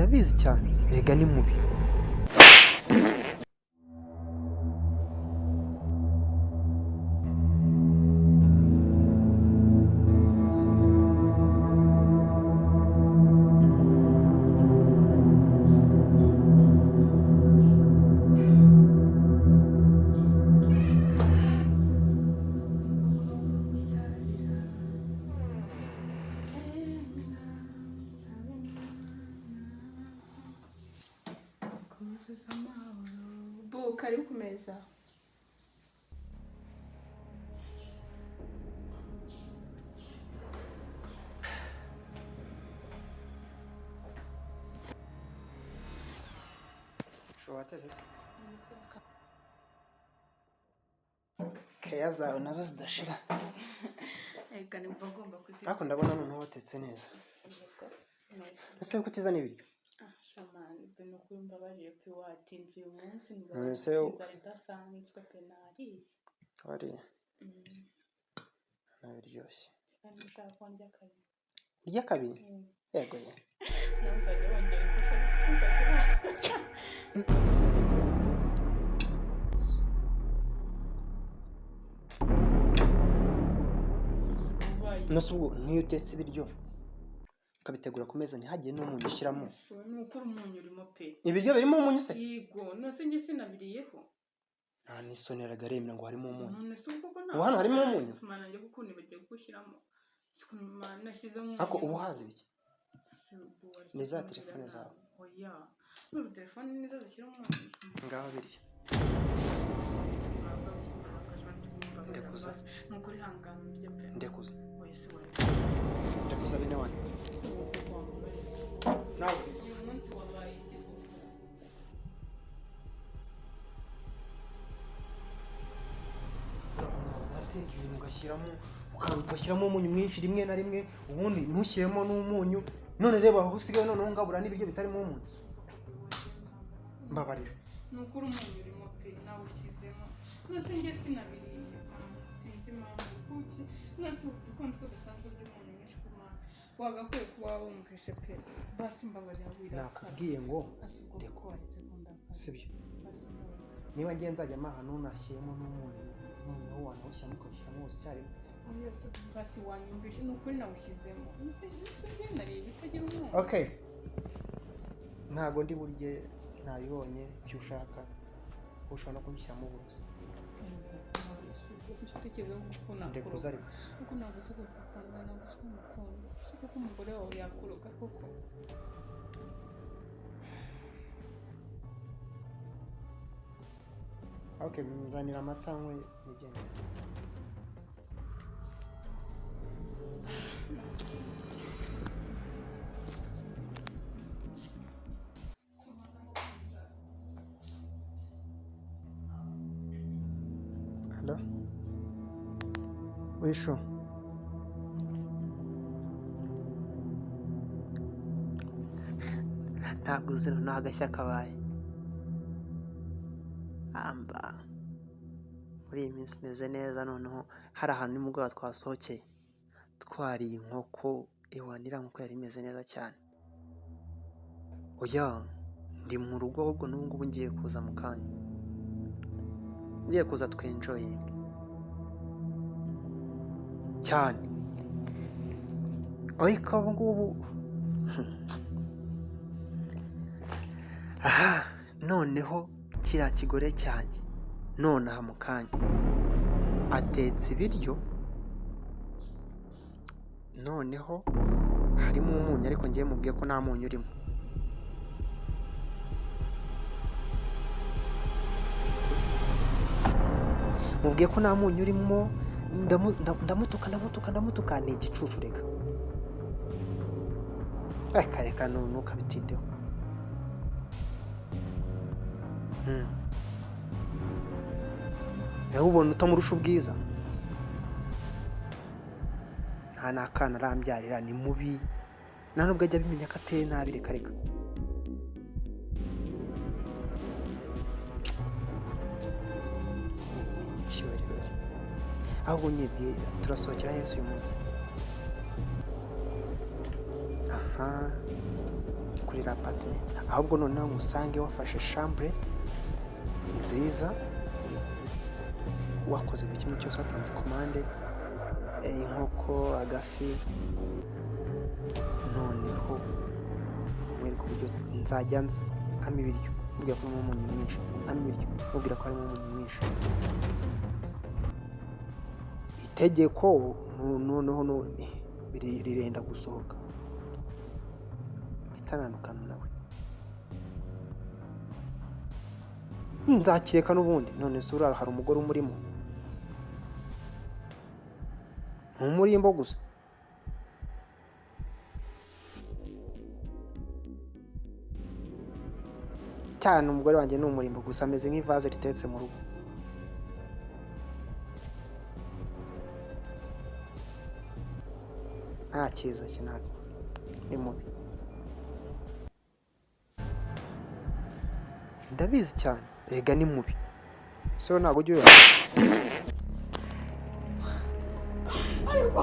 ndabizi cyane erega ni mubi. Bu karibu ku meza. Wateze keya zawe nazo zidashira. Ega ni bagomba kuzi. Ariko ndabona noneho watetse neza. Ese ko utiza n'ibiryo? Shamani bino kumba bariye pe watinze uyu munsi Ese idasanzwe pe nari. Wari. Nabiryoshye. Kandi ushaka kongera kabiri. Urya kabiri? Yego ye. Nazajya wongera kushaka. Nasubu niyo utetse ibiryo ukabitegura ku meza ntihagire n'umunyu ushyiramo. Nukuri umunyu urimo pe. Ibiryo birimo umunyu se? Yego, nose nge sinabiriyeho. Nta nisoneraga remera ngo harimo umunyu. None se ubwo na. Ubu hano harimo umunyu? Mana nje gukunda bagiye gushyiramo. Sikuma nashyizemo. Ako ubu hazi biki? Ni za telefone zawe. Oya. N'ubu telefone nizo zishyiramo umunyu. Ngaho birya. Ndekuza. Nukuri hangana urya pe. Ndekuza. Oya se wawe. Ndekuza bene wanyu. Nawe uyu munsi wabaye ikigo. Ateka ibintu ugashyiramo umunyu mwinshi rimwe na rimwe ubundi ntushyiremo n'umunyu. None reba aho usigaye noneho ngabura n'ibiryo bitarimo umunyu. Mbabarira. Nukuri umunyu urimo pe nawe ushyizemo. Nose nge sinabiriye. Sinzi impamvu kuki. Nose ukunze ko bisanzwe by'umunyu mwinshi kumana. Wagakwiye kuba wumvishe pe. Basi mbabarira wiraka. Nakubwiye ngo ndekwaretse kunda. Sibyo. Niba ngiye nzajya amahano nashyiremo n'umunyu. Noneho wanawushyiramo ukawushyiramo wose icyarimwe. Yes, basi wanyumvishe nukuri nawushyizemo. Nose nariye bitagira umunyu. Okay. Ntago ndi burye nabibonye icyo ushaka. Ushobora no kubishyiramo uburozi. Ndekuza ariko. Uko naguze gukunda naguze umukunda. Siko ko umugore wawe yakuruka koko. Okay, mzanira amata nkwe nigende. Hello? Wisho? Naguze ntagashya kabaye. Amba. Muri iyi minsi meze neza noneho hari ahantu nimugoroba twasohokeye. Twariye inkoko iwanira nk'uko yari imeze neza cyane. Oya, ndi mu rugo ahubwo n'ubu ngubu ngiye kuza mu kanya. Ngiye kuza twenjoying. Cyane. Ariko ubu ngubu aha noneho kiriya kigore cyanjye nonaha mu kanya atetse ibiryo noneho harimo umunyu ariko ngiye mubwiye ko nta munyu urimo. Mubwiye ko nta munyu urimo ndamutuka ni igicucu reka. Reka ntukabitindeho. Nawe ubona utamurusha ubwiza. Nta n'akana arambyarira ni mubi. Nta nubwo ajya abimenya ko ateye nabi reka. Ikibaribari. Ahubwo nyibwiye turasohokera Yesu uyu munsi. Aha. kuri apartment, ahubwo noneho musange wafashe chambre nziza, wakoze buri kimwe cyose, watanze komande, inkoko, agafi, noneho mwereka uburyo nzajya nza ama ibiryo mubwira ko harimo umunyu mwinshi, ama ibiryo mubwira ko harimo umunyu mwinshi. Itegeko noneho none rirenda gusohoka, mpitandukana nawe, nzakireka n'ubundi. None se urara hari umugore umurimo, ntumurimbo gusa. Cyane umugore wanjye ni umurimbo gusa, ameze nk'ivaze ritetse mu rugo. Nta cyiza cye, ntabwo ni mubi, ndabizi cyane, rega ni mubi. So ntabwo ujya ariko